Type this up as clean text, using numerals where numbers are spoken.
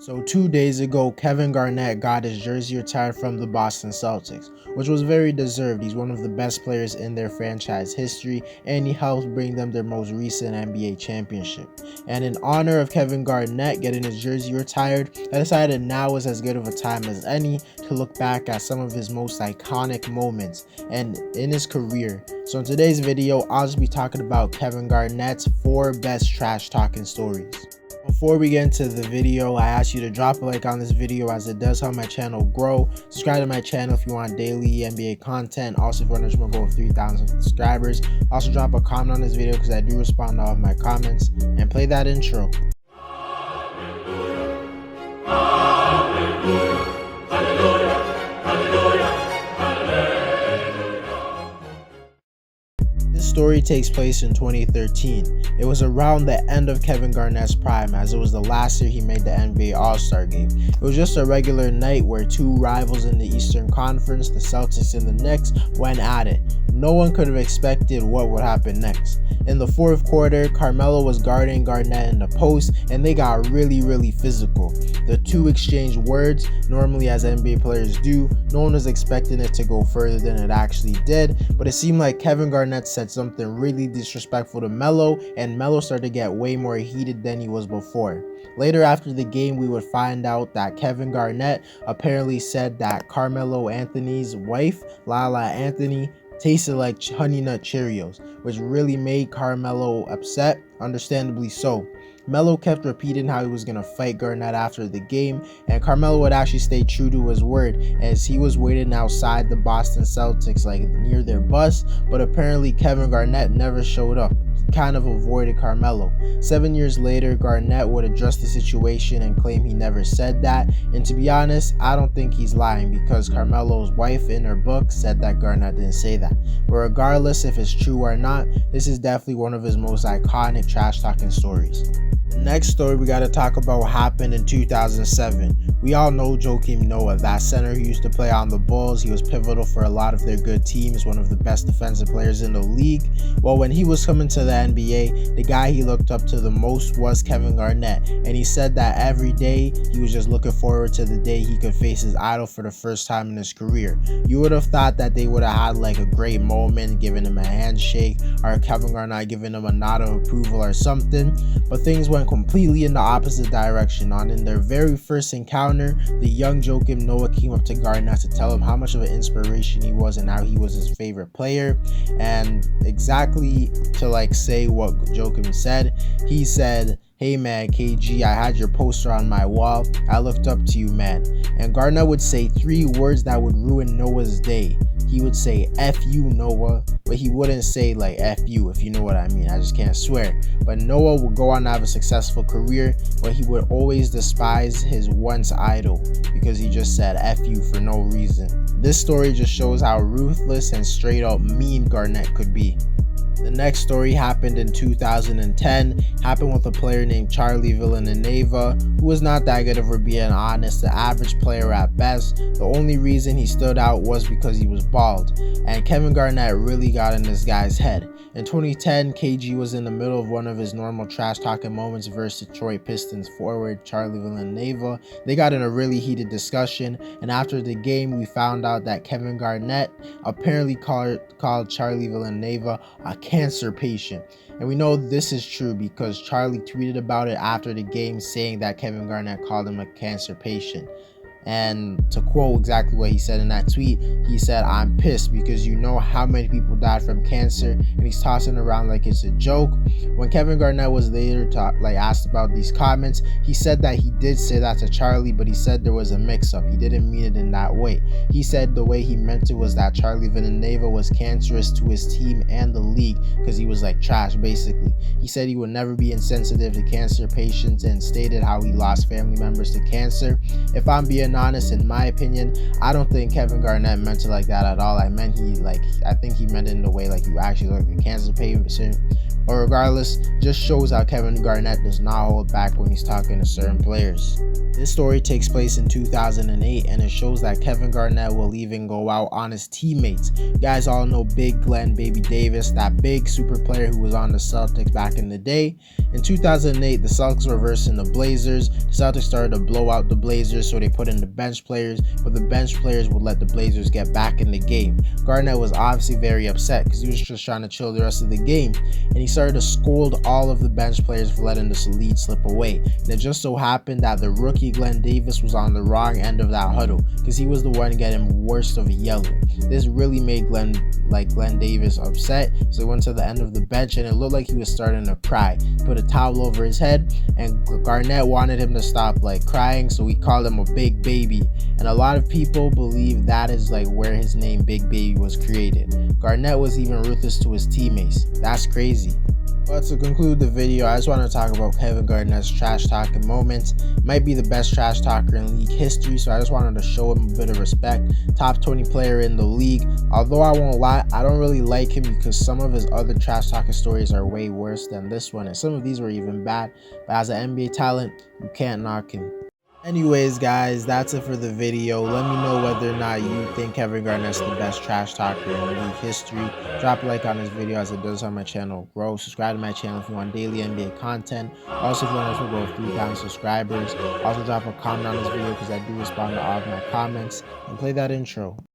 So 2 days ago, Kevin Garnett got his jersey retired from the Boston Celtics, which was very deserved. He's one of the best players in their franchise history, and he helped bring them their most recent NBA championship. And in honor of Kevin Garnett getting his jersey retired, I decided now was as good of a time as any to look back at some of his most iconic moments and in his career. So in today's video, I'll just be talking about Kevin Garnett's 4 best trash talking stories. Before we get into the video, I ask you to drop a like on this video as it does help my channel grow. Subscribe to my channel if you want daily NBA content. Also, if you want to reach my goal of 3,000 subscribers. Also, drop a comment on this video because I do respond to all of my comments. And play that intro. Hallelujah, hallelujah, hallelujah, hallelujah, hallelujah. This story takes place in 2013. It was around the end of Kevin Garnett's prime, as it was the last year he made the NBA All-Star game. It was just a regular night where two rivals in the Eastern Conference, the Celtics and the Knicks, went at it. No one could have expected what would happen next. In the fourth quarter, Carmelo was guarding Garnett in the post, and they got really physical. The two exchanged words, normally as NBA players do. No one was expecting it to go further than it actually did, but it seemed like Kevin Garnett said something really disrespectful to Melo, and Melo started to get way more heated than he was before. Later after the game, we would find out that Kevin Garnett apparently said that Carmelo Anthony's wife, Lala Anthony, tasted like Honey Nut Cheerios, which really made Carmelo upset, understandably so. Melo kept repeating how he was going to fight Garnett after the game, and Carmelo would actually stay true to his word as he was waiting outside the Boston Celtics, like near their bus, but apparently Kevin Garnett never showed up. He kind of avoided Carmelo. 7 years later, Garnett would address the situation and claim he never said that, and to be honest, I don't think he's lying because Carmelo's wife in her book said that Garnett didn't say that. But regardless if it's true or not, this is definitely one of his most iconic trash talking stories. The next story we got to talk about happened in 2007. We all know Joakim Noah, that center who used to play on the Bulls. He was pivotal for a lot of their good teams, one of the best defensive players in the league. Well, when he was coming to the NBA, the guy he looked up to the most was Kevin Garnett, and he said that every day he was just looking forward to the day he could face his idol for the first time in his career. You would have thought that they would have had like a great moment, giving him a handshake, or Kevin Garnett giving him a nod of approval or something, but things went completely in the opposite direction. In their very first encounter, the young Joakim Noah came up to Garnett to tell him how much of an inspiration he was and how he was his favorite player. And exactly to say what Joakim said, he said, "Hey man, KG, I had your poster on my wall. I looked up to you, man." And Garnett would say 3 words that would ruin Noah's day. He would say, "F you, Noah," but he wouldn't say like "F you," if you know what I mean. I just can't swear. But Noah would go on to have a successful career, but he would always despise his once idol because he just said "F you" for no reason. This story just shows how ruthless and straight up mean Garnett could be. The next story happened in 2010, happened with a player named Charlie Villanueva, who was not that good if we're being honest, the average player at best. The only reason he stood out was because he was bald, and Kevin Garnett really got in this guy's head. In 2010, KG was in the middle of one of his normal trash talking moments versus Detroit Pistons forward Charlie Villanueva. They got in a really heated discussion, and after the game we found out that Kevin Garnett apparently called Charlie Villanueva a cancer patient. And we know this is true because Charlie tweeted about it after the game, saying that Kevin Garnett called him a cancer patient. And to quote exactly what he said in that tweet, he said, "I'm pissed because you know how many people died from cancer," and he's tossing around like it's a joke. When Kevin Garnett was later asked about these comments, he said that he did say that to Charlie, but he said there was a mix-up. He didn't mean it in that way. He said the way he meant it was that Charlie Villanueva was cancerous to his team and the league because he was like trash, basically. He said he would never be insensitive to cancer patients and stated how he lost family members to cancer. If I'm being honest, in my opinion, I don't think Kevin Garnett meant it like that at all. I think he meant it in the way like you actually look like a cancer patient. But regardless, just shows how Kevin Garnett does not hold back when he's talking to certain players. This story takes place in 2008, and it shows that Kevin Garnett will even go out on his teammates. You guys all know Big Glenn Baby Davis, that big super player who was on the Celtics back in the day. In 2008, the Celtics were versing the Blazers. The Celtics started to blow out the Blazers, so they put in the bench players, but the bench players would let the Blazers get back in the game. Garnett was obviously very upset because he was just trying to chill the rest of the game, and he started to scold all of the bench players for letting this lead slip away. And it just so happened that the rookie Glenn Davis was on the wrong end of that huddle because he was the one getting worst of yelling. This really made Glenn Davis upset, so he went to the end of the bench and it looked like he was starting to cry. He put a towel over his head, and Garnett wanted him to stop crying, so he called him a big baby. And a lot of people believe that is where his name Big Baby was created. Garnett was even ruthless to his teammates. That's crazy. But to conclude the video, I just want to talk about Kevin Garnett's trash talking moments. Might be the best trash talker in league history, so I just wanted to show him a bit of respect. Top 20 player in the league. Although I won't lie, I don't really like him because some of his other trash talking stories are way worse than this one, and some of these were even bad. But as an NBA talent, you can't knock him. Anyways, guys, that's it for the video. Let me know whether or not you think Kevin Garnett's the best trash talker in league history. Drop a like on this video as it does help my channel grow. Subscribe to my channel if you want daily NBA content. Also, if you want us to go 3,000 subscribers. Also, drop a comment on this video because I do respond to all of my comments. And play that intro.